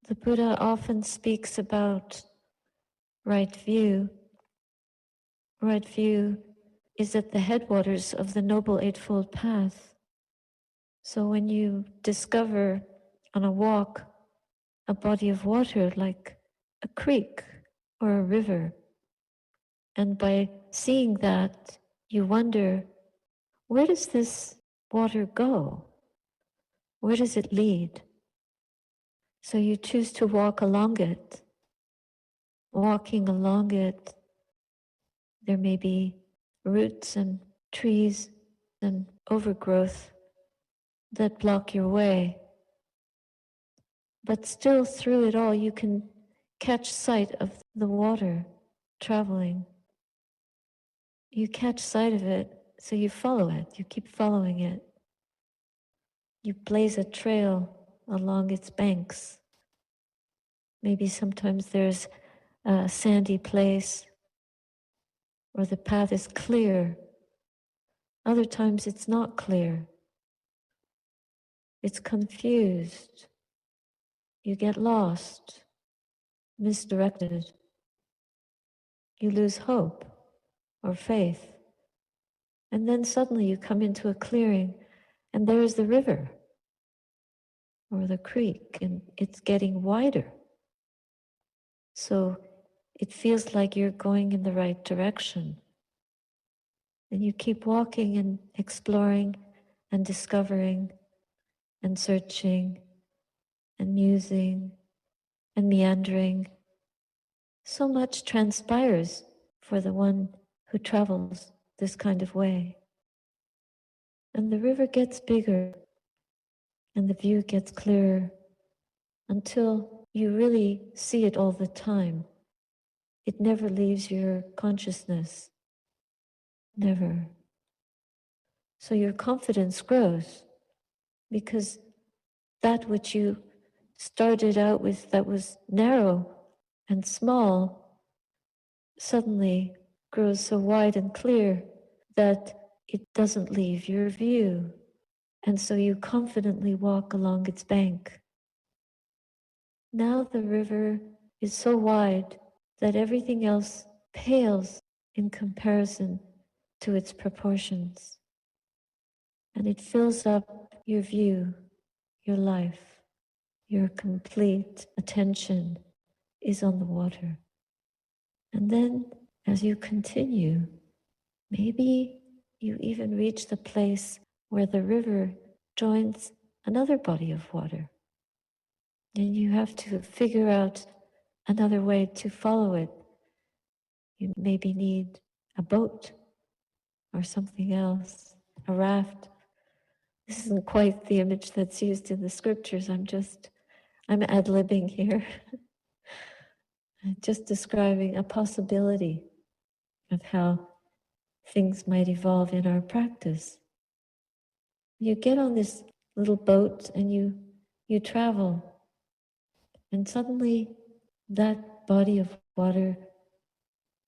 The Buddha often speaks about right view. Right view is at the headwaters of the Noble Eightfold Path. So when you discover on a walk a body of water like a creek or a river, and by seeing that, you wonder, where does this water go? Where does it lead? So you choose to walk along it. Walking along it, there may be roots and trees and overgrowth that block your way. But still through it all, you can catch sight of the water traveling. You catch sight of it, so you follow it, you keep following it. You blaze a trail along its banks. Maybe sometimes there's a sandy place or the path is clear. Other times it's not clear. It's confused. You get lost, misdirected. You lose hope or faith. And then suddenly you come into a clearing and there is the river or the creek, and it's getting wider. So it feels like you're going in the right direction. And you keep walking and exploring and discovering and searching and musing and meandering. So much transpires for the one who travels this kind of way. And the river gets bigger and the view gets clearer until you really see it all the time. It never leaves your consciousness. Never. So your confidence grows because that which you started out with that was narrow and small suddenly grows so wide and clear that it doesn't leave your view. And so you confidently walk along its bank. Now the river is so wide that everything else pales in comparison to its proportions. And it fills up your view, your life. Your complete attention is on the water. And then as you continue, maybe you even reach the place where the river joins another body of water. And you have to figure out another way to follow it. You maybe need a boat or something else, a raft. This isn't quite the image that's used in the scriptures. I'm ad-libbing here. Just describing a possibility of how things might evolve in our practice. You get on this little boat and you travel, and suddenly that body of water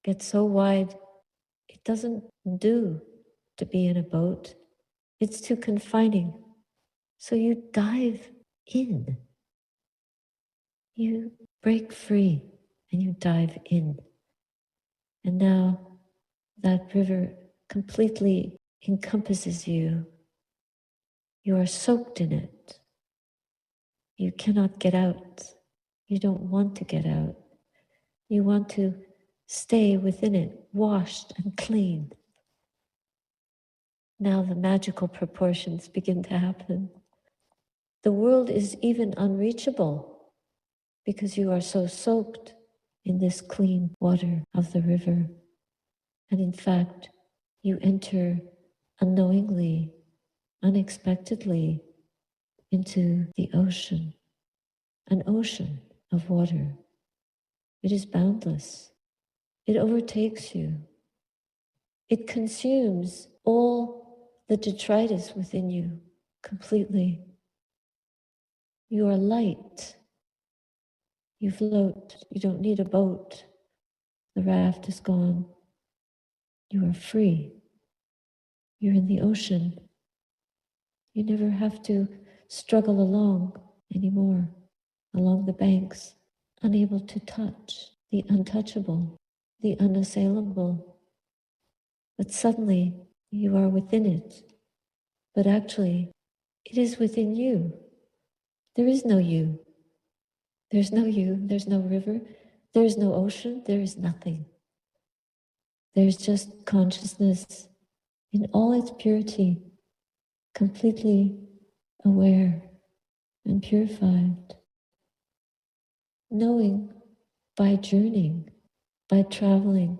gets so wide, it doesn't do to be in a boat. It's too confining. So you dive in. You break free and you dive in. And now that river completely encompasses you. You are soaked in it. You cannot get out. You don't want to get out. You want to stay within it, washed and clean. Now the magical proportions begin to happen. The world is even unreachable because you are so soaked in this clean water of the river. And in fact, you enter unknowingly, unexpectedly into the ocean, an ocean of water. It is boundless. It overtakes you. It consumes all the detritus within you completely. You are light. You float. You don't need a boat. The raft is gone. You are free. You're in the ocean. You never have to struggle along anymore. along the banks, unable to touch the untouchable, the unassailable. But suddenly you are within it. But actually, it is within you. There is no you. There's no you. There's no river. There's no ocean. There is nothing. There's just consciousness in all its purity, completely aware and purified, knowing by journeying, by traveling,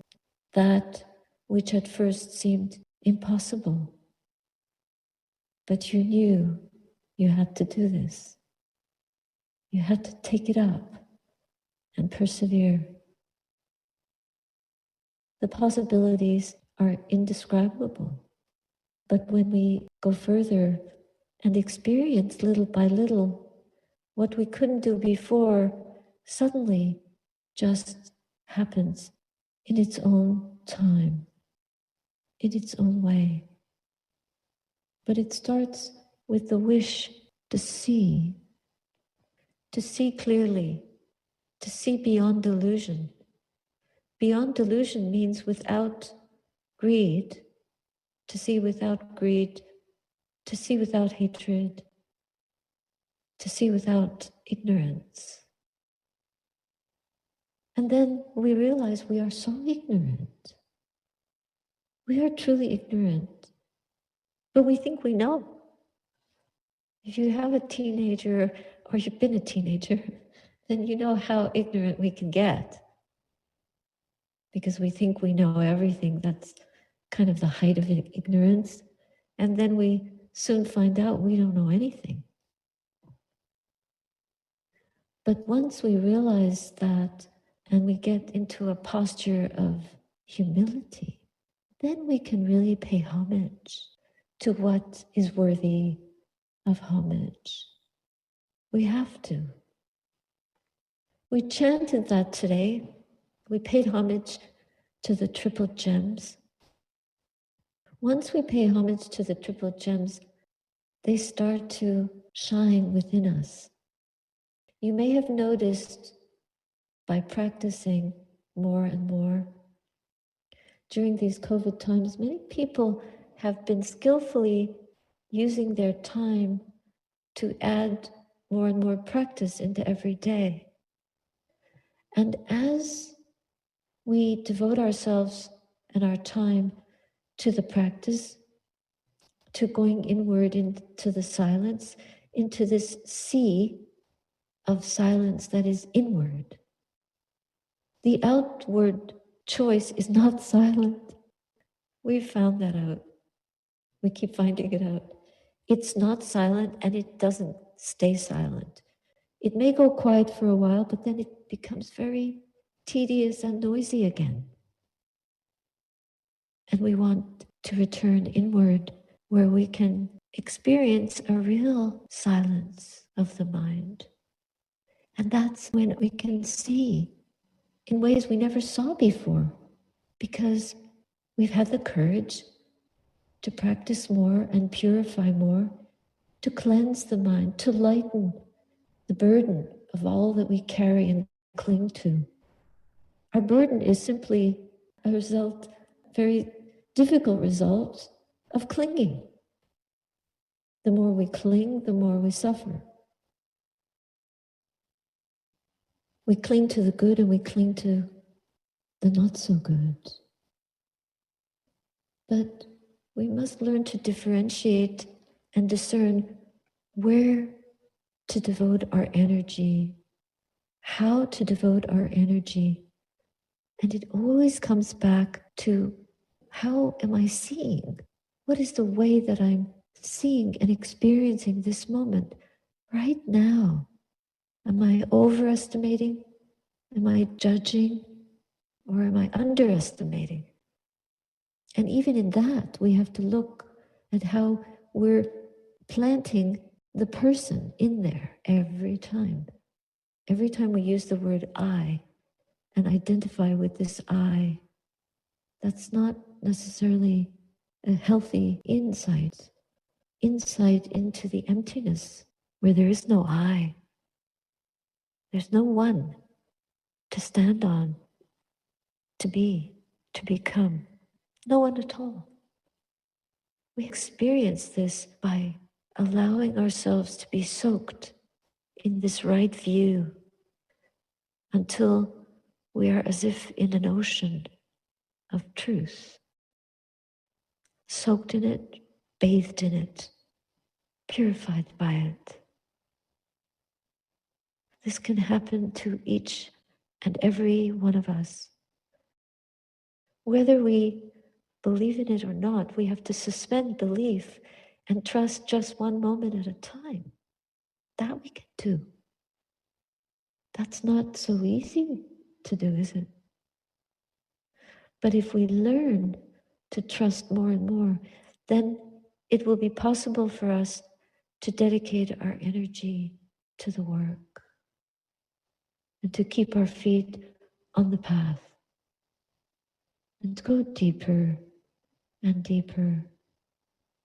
that which at first seemed impossible. But you knew you had to do this. You had to take it up and persevere. The possibilities are indescribable. But when we go further and experience little by little what we couldn't do before, suddenly just happens in its own time, in its own way. But it starts with the wish to see clearly, to see beyond delusion. Beyond delusion means without greed, to see without greed, to see without hatred, to see without ignorance. And then we realize we are so ignorant. We are truly ignorant, but we think we know. If you have a teenager or you've been a teenager, then you know how ignorant we can get. Because we think we know everything. That's kind of the height of ignorance. And then we soon find out we don't know anything. But once we realize that and we get into a posture of humility, then we can really pay homage to what is worthy of homage. We have to. We chanted that today. We paid homage to the triple gems. Once we pay homage to the triple gems, they start to shine within us. You may have noticed by practicing more and more during these COVID times, many people have been skillfully using their time to add more and more practice into every day. And as we devote ourselves and our time to the practice, to going inward into the silence, into this sea of silence that is inward. The outward choice is not silent. We've found that out. We keep finding it out. It's not silent and it doesn't stay silent. It may go quiet for a while, but then it becomes very tedious and noisy again. And we want to return inward where we can experience a real silence of the mind. And that's when we can see in ways we never saw before, because we've had the courage to practice more and purify more, to cleanse the mind, to lighten the burden of all that we carry and cling to. Our burden is simply a result, very difficult result of clinging. The more we cling, the more we suffer. We cling to the good and we cling to the not so good. But we must learn to differentiate and discern where to devote our energy, how to devote our energy. And it always comes back to, how am I seeing? What is the way that I'm seeing and experiencing this moment right now? Am I overestimating? Am I judging? Or am I underestimating? And even in that, we have to look at how we're planting the person in there every time. Every time we use the word I and identify with this I, that's not necessarily a healthy insight into the emptiness where there is no I. There's no one to stand on, to be, to become. No one at all. We experience this by allowing ourselves to be soaked in this right view until we are as if in an ocean of truth, soaked in it, bathed in it, purified by it. This can happen to each and every one of us. Whether we believe in it or not, we have to suspend belief and trust just one moment at a time. That we can do. That's not so easy to do, is it? But if we learn to trust more and more, then it will be possible for us to dedicate our energy to the work and to keep our feet on the path and to go deeper and deeper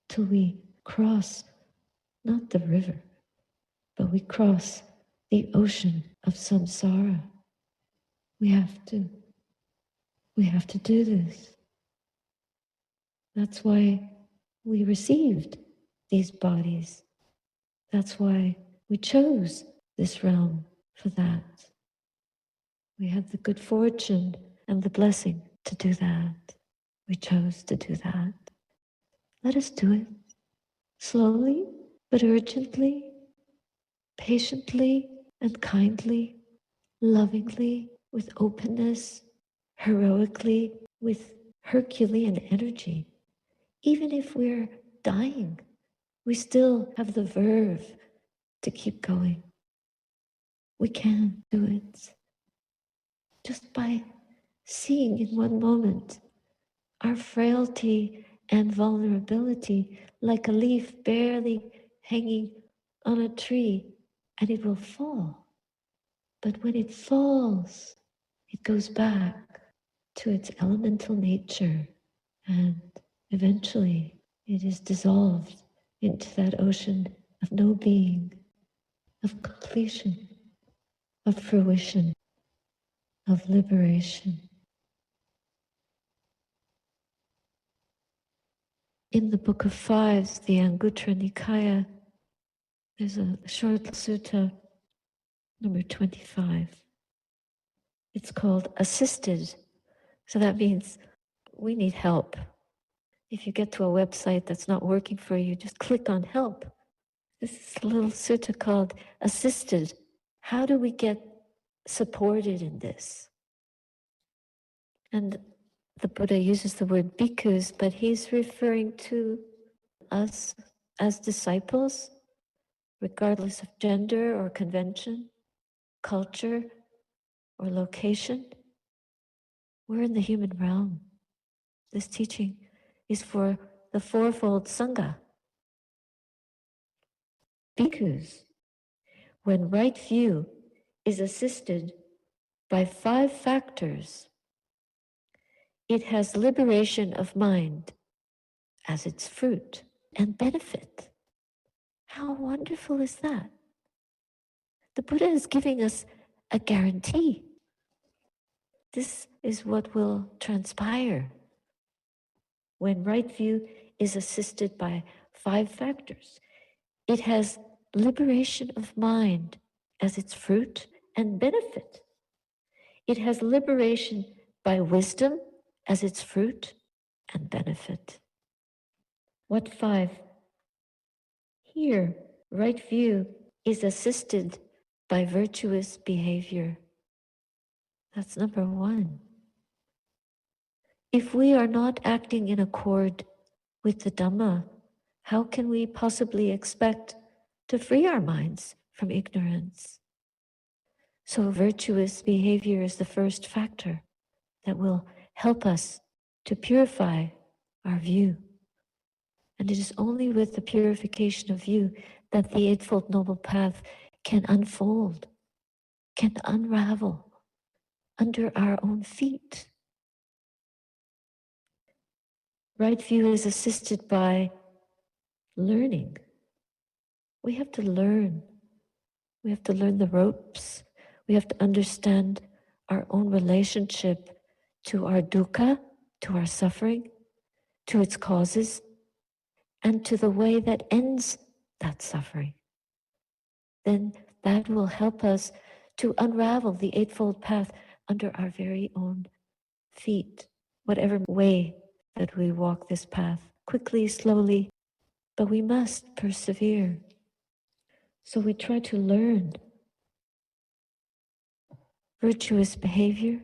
till we cross not the river, but we cross the ocean of samsara. We have to do this. That's why we received these bodies. That's why we chose this realm for that. We had the good fortune and the blessing to do that. We chose to do that. Let us do it slowly but urgently, patiently and kindly, lovingly, with openness, heroically, with Herculean energy. Even if we're dying, we still have the verve to keep going. We can do it just by seeing in one moment our frailty and vulnerability, like a leaf barely hanging on a tree, and it will fall. But when it falls, it goes back to its elemental nature, and eventually it is dissolved into that ocean of no being, of completion, of fruition, of liberation. In the Book of Fives, the Anguttara Nikaya, there's a short sutta, number 25. It's called Assisted. So that means we need help. If you get to a website that's not working for you, just click on help. This is a little sutta called Assisted. How do we get supported in this? And the Buddha uses the word bhikkhus, but he's referring to us as disciples, regardless of gender or convention, culture or location. We're in the human realm. This teaching is for the fourfold Sangha. Bhikkhus, when right view is assisted by 5 factors, it has liberation of mind as its fruit and benefit. How wonderful is that? The Buddha is giving us a guarantee. This is what will transpire when right view is assisted by 5 factors. It has liberation of mind as its fruit and benefit. It has liberation by wisdom as its fruit and benefit. What 5? Here, right view is assisted by virtuous behavior. That's number 1. If we are not acting in accord with the Dhamma, how can we possibly expect to free our minds from ignorance? So virtuous behavior is the first factor that will help us to purify our view. And it is only with the purification of view that the Eightfold Noble Path can unfold, can unravel under our own feet. Right view is assisted by learning. We have to learn. We have to learn the ropes. We have to understand our own relationship to our dukkha, to our suffering, to its causes, and to the way that ends that suffering. Then that will help us to unravel the Eightfold Path under our very own feet, whatever way that we walk this path, quickly, slowly, but we must persevere. So we try to learn. Virtuous behavior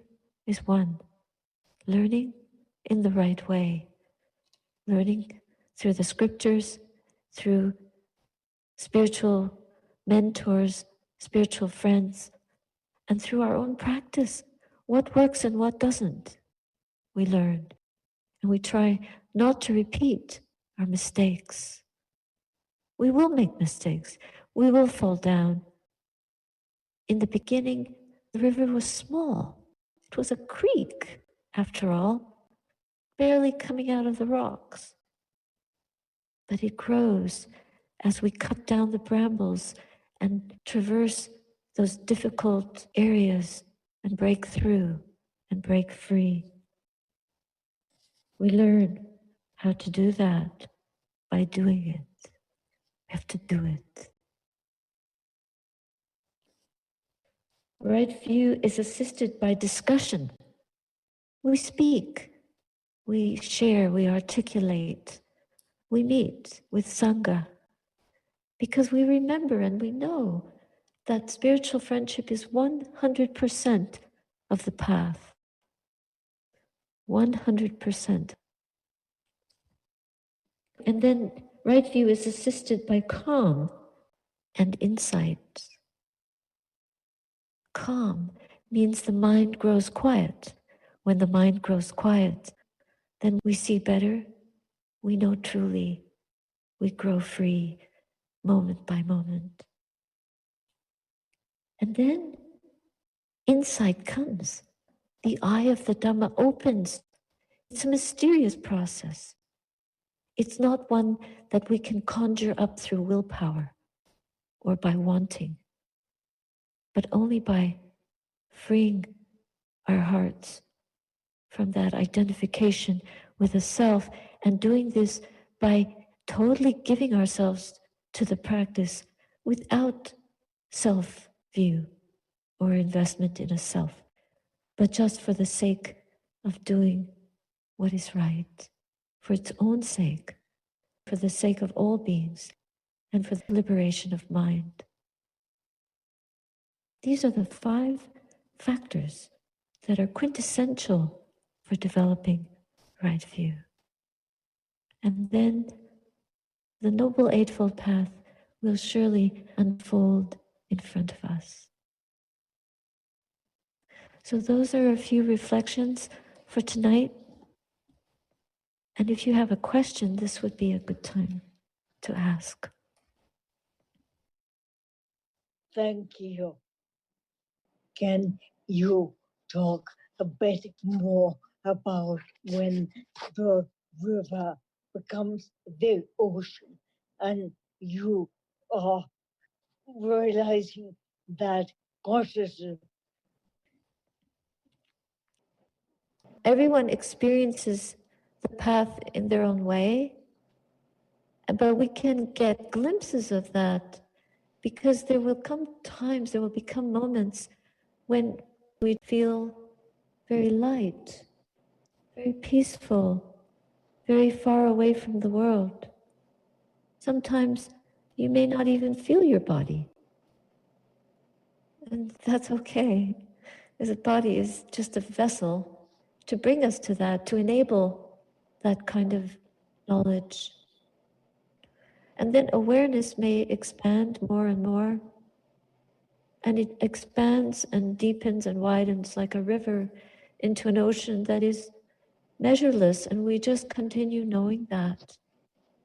is one. Learning in the right way. Learning through the scriptures, through spiritual mentors, spiritual friends, and through our own practice. What works and what doesn't, we learn. And we try not to repeat our mistakes. We will make mistakes. We will fall down. In the beginning, the river was small. It was a creek, after all, barely coming out of the rocks. But it grows as we cut down the brambles and traverse those difficult areas and break through and break free. We learn how to do that by doing it. We have to do it. Right view is assisted by discussion. We speak, we share, we articulate, we meet with Sangha because we remember and we know that spiritual friendship is 100% of the path. 100%. And then right view is assisted by calm and insight. Calm means the mind grows quiet. When the mind grows quiet, then we see better, we know truly, we grow free moment by moment. And then insight comes. The eye of the Dhamma opens. It's a mysterious process. It's not one that we can conjure up through willpower or by wanting, but only by freeing our hearts from that identification with the self, and doing this by totally giving ourselves to the practice without self-view or investment in a self, but just for the sake of doing what is right, for its own sake, for the sake of all beings, and for the liberation of mind. These are the 5 factors that are quintessential for developing right view. And then the Noble Eightfold Path will surely unfold in front of us. So those are a few reflections for tonight. And if you have a question, this would be a good time to ask. Thank you. Can you talk a bit more about when the river becomes the ocean and you are realizing that consciousness? Everyone experiences the path in their own way, but we can get glimpses of that because there will come times, there will become moments when we feel very light, very peaceful, very far away from the world. Sometimes you may not even feel your body. And that's okay, because the body is just a vessel to bring us to that, to enable that kind of knowledge. And then awareness may expand more and more, and it expands and deepens and widens like a river into an ocean that is measureless, and we just continue knowing that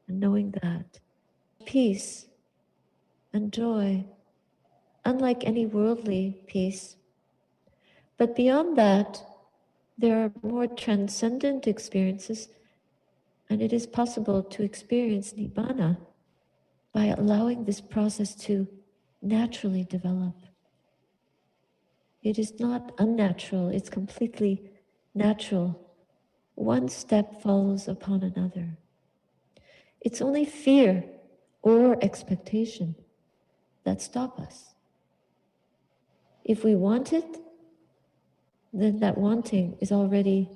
and knowing that. Peace and joy, unlike any worldly peace. But beyond that, there are more transcendent experiences, and it is possible to experience Nibbana by allowing this process to naturally develop. It is not unnatural, it's completely natural. One step follows upon another. It's only fear or expectation that stop us. If we want it, then that wanting is already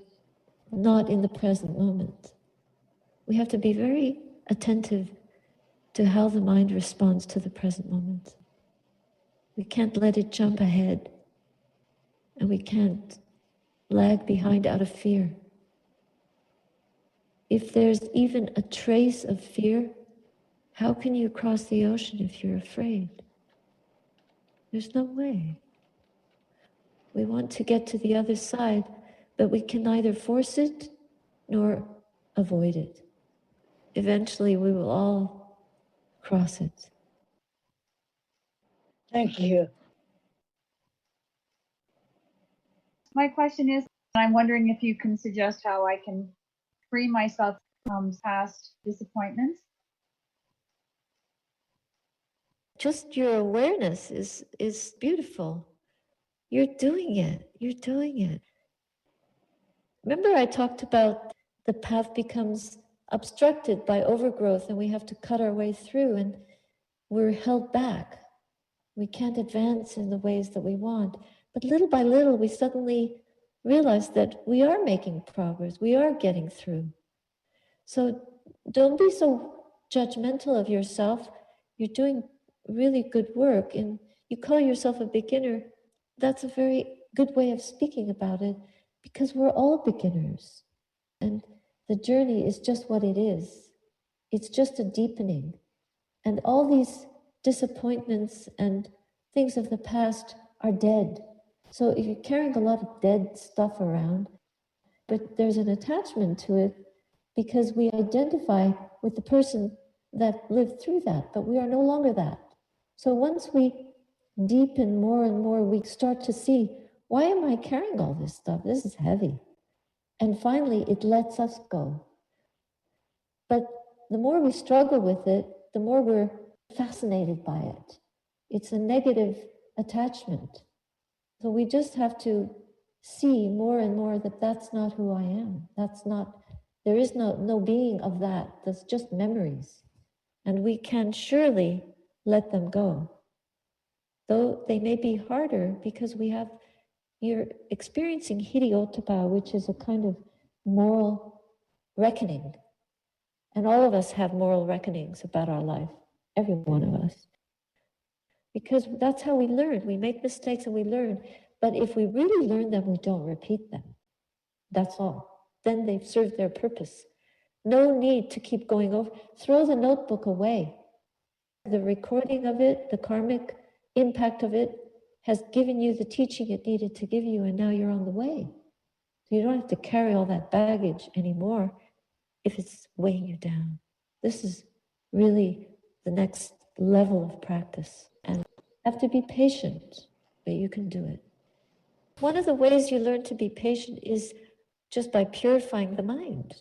not in the present moment. We have to be very attentive to how the mind responds to the present moment. We can't let it jump ahead, and we can't lag behind out of fear. If there's even a trace of fear, how can you cross the ocean if you're afraid? There's no way. We want to get to the other side, but we can neither force it nor avoid it. Eventually, we will all cross it. Thank you. My question is, I'm wondering if you can suggest how I can free myself from past disappointments. Just your awareness is beautiful. You're doing it. You're doing it. Remember I talked about the path becomes obstructed by overgrowth and we have to cut our way through and we're held back. We can't advance in the ways that we want. But little by little, we suddenly realize that we are making progress. We are getting through. So don't be so judgmental of yourself. You're doing really good work and you call yourself a beginner. That's a very good way of speaking about it because we're all beginners. And the journey is just what it is. It's just a deepening. And all these disappointments and things of the past are dead. So if you're carrying a lot of dead stuff around, but there's an attachment to it because we identify with the person that lived through that, but we are no longer that. So once we deepen more and more, we start to see, why am I carrying all this stuff? This is heavy. And finally, it lets us go. But the more we struggle with it, the more we're fascinated by it. It's a negative attachment. So we just have to see more and more that that's not who I am. That's not, there is no being of that. That's just memories. And we can surely let them go. Though they may be harder because you're experiencing hiri-ottappa, which is a kind of moral reckoning. And all of us have moral reckonings about our life, every one of us. Because that's how we learn. We make mistakes and we learn. But if we really learn them, we don't repeat them. That's all. Then they've served their purpose. No need to keep going over. Throw the notebook away. The recording of it, the karmic impact of it, has given you the teaching it needed to give you, and now you're on the way. So you don't have to carry all that baggage anymore if it's weighing you down. This is really the next level of practice. And you have to be patient, but you can do it. One of the ways you learn to be patient is just by purifying the mind.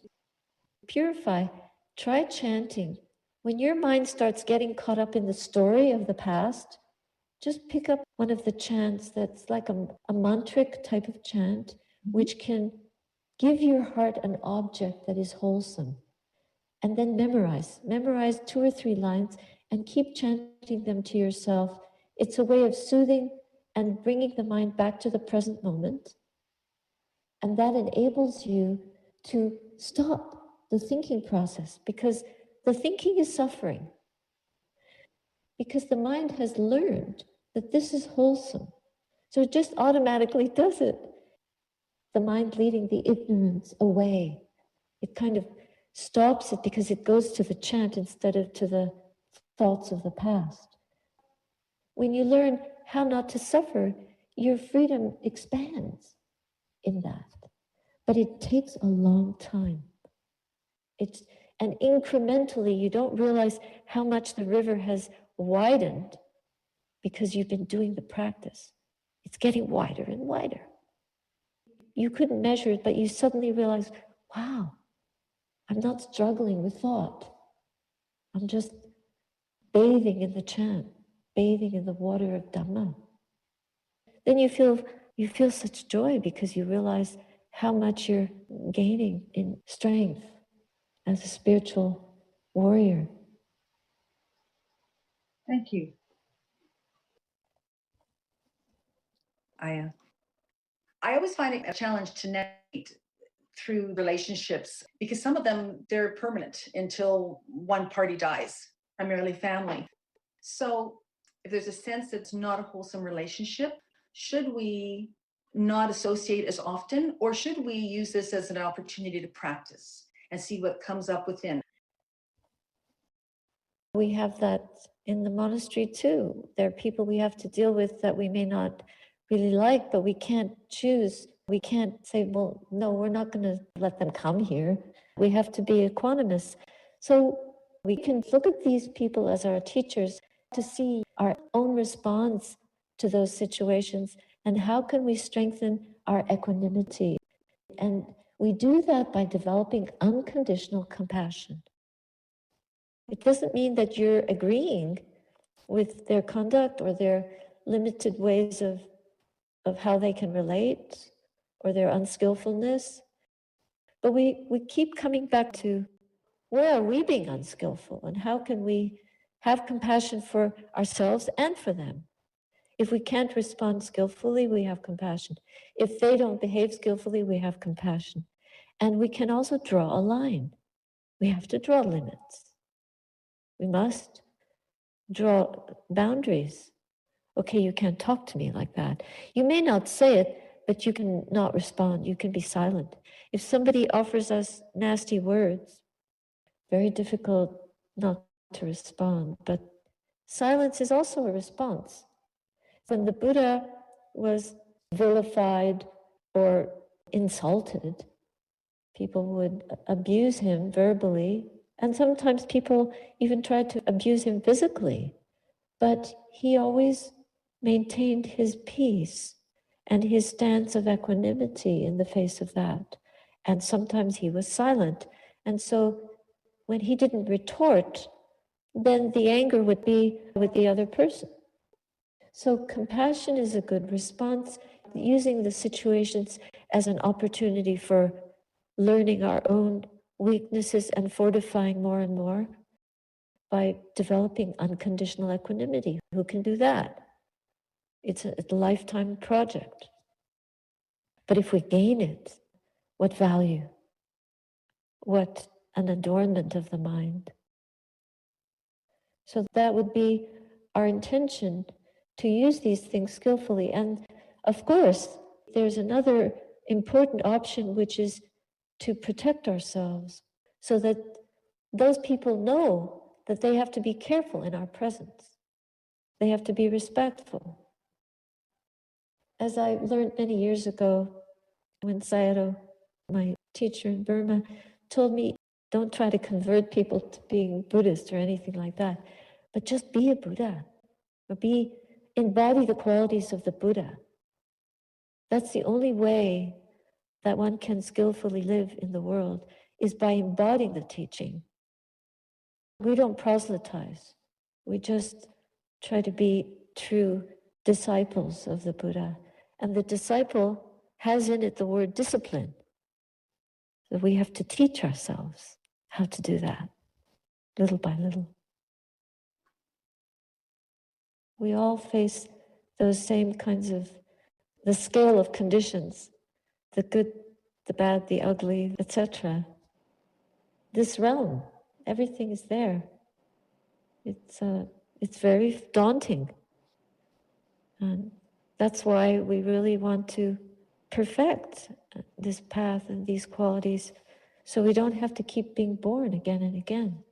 Purify, try chanting. When your mind starts getting caught up in the story of the past, just pick up one of the chants that's like a mantric type of chant, which can give your heart an object that is wholesome. And then memorize 2 or 3 lines and keep chanting them to yourself. It's a way of soothing and bringing the mind back to the present moment. And that enables you to stop the thinking process because the thinking is suffering. Because the mind has learned that this is wholesome. So it just automatically does it. The mind leading the ignorance away. It kind of stops it because it goes to the chant instead of to the thoughts of the past. When you learn how not to suffer, your freedom expands in that. But it takes a long time. And incrementally, you don't realize how much the river has widened because you've been doing the practice. It's getting wider and wider. You couldn't measure it, but you suddenly realize, wow, I'm not struggling with thought. I'm just bathing in the chant, bathing in the water of Dhamma. then you feel such joy because you realize how much you're gaining in strength as a spiritual warrior. Thank you. I always find it a challenge to navigate through relationships because some of them, they're permanent until one party dies, primarily family. So if there's a sense that it's not a wholesome relationship, should we not associate as often, or should we use this as an opportunity to practice and see what comes up within? We have that in the monastery too. There are people we have to deal with that we may not really like, but we can't choose. We can't say, well, no, we're not going to let them come here. We have to be equanimous. So we can look at these people as our teachers to see our own response to those situations and how can we strengthen our equanimity. And we do that by developing unconditional compassion. It doesn't mean that you're agreeing with their conduct or their limited ways of how they can relate or their unskillfulness. But we keep coming back to where are we being unskillful and how can we have compassion for ourselves and for them. If we can't respond skillfully, we have compassion. If they don't behave skillfully, we have compassion. And we can also draw a line. We have to draw limits. We must draw boundaries. Okay, you can't talk to me like that. You may not say it, but you can not respond. You can be silent. If somebody offers us nasty words, very difficult not to respond, but silence is also a response. When the Buddha was vilified or insulted, people would abuse him verbally, and sometimes people even tried to abuse him physically. But he always maintained his peace and his stance of equanimity in the face of that. And sometimes he was silent. And so when he didn't retort, then the anger would be with the other person. So compassion is a good response, using the situations as an opportunity for learning our own weaknesses and fortifying more and more by developing unconditional equanimity. Who can do that? It's a lifetime project. But if we gain it, what value? What an adornment of the mind. So that would be our intention, to use these things skillfully. And of course, there's another important option, which is to protect ourselves so that those people know that they have to be careful in our presence. They have to be respectful. As I learned many years ago, when Sayadaw, my teacher in Burma, told me, don't try to convert people to being Buddhist or anything like that, but just be a Buddha, or embody the qualities of the Buddha. That's the only way that one can skillfully live in the world, is by embodying the teaching. We don't proselytize. We just try to be true disciples of the Buddha. And the disciple has in it the word discipline. So we have to teach ourselves how to do that, little by little. We all face those same kinds of, the scale of conditions, the good, the bad, the ugly, etc. This realm, everything is there. It's very daunting. And that's why we really want to perfect this path and these qualities, so we don't have to keep being born again and again.